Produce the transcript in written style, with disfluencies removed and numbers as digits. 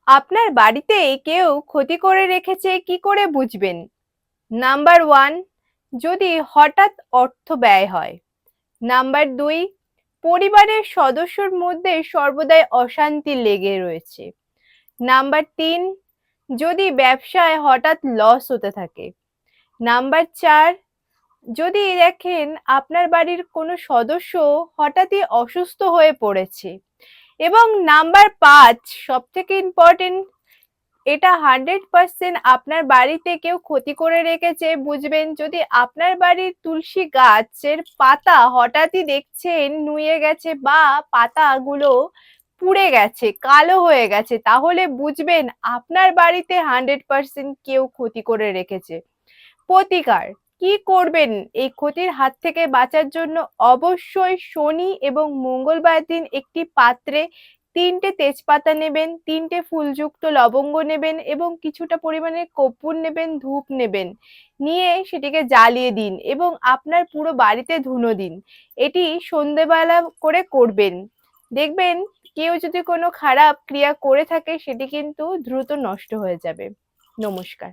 আপনার বাড়িতে কেউ ক্ষতি করে রেখেছে কি করে বুঝবেন? নাম্বার 1, যদি হঠাৎ অর্থ ব্যয় হয়। নাম্বার 2, পরিবারের সদস্যর মধ্যে সর্বদাই অশান্তি লেগে রয়েছে। নাম্বার 3, যদি ব্যবসায় হঠাৎ লস হতে থাকে। নাম্বার 4, যদি দেখেন আপনার বাড়ির কোনো সদস্য হঠাৎই অসুস্থ হয়ে পড়েছে। এবং নাম্বার 5, সবথেকে ইম্পর্টেন্ট, এটা 100% আপনার বাড়িতে কেউ ক্ষতি করে রেখেছে বুঝবেন যদি আপনার বাড়ির তুলসী গাছের পাতা হঠাৎই দেখছেন নুয়ে গেছে বা পাতাগুলো পুড়ে গেছে, কালো হয়ে গেছে, তাহলে বুঝবেন আপনার বাড়িতে 100% কেউ ক্ষতি করে রেখেছে। প্রতিকার কি করবেন এই ক্ষতির হাত থেকে বাঁচার জন্য? অবশ্যই শনি এবং মঙ্গলবার দিন একটি পাত্রে 3টে তেজপাতা নেবেন, 3টে ফুলযুক্ত লবঙ্গ নেবেন এবং কিছুটা পরিমাণে কর্পূর নেবেন, ধূপ নেবেন, নিয়ে সেটিকে জ্বালিয়ে দিন এবং আপনার পুরো বাড়িতে ধুনো দিন। এটি সন্ধেবেলা করে করবেন। দেখবেন কেউ যদি কোনো খারাপ ক্রিয়া করে থাকে সেটি কিন্তু দ্রুত নষ্ট হয়ে যাবে। নমস্কার।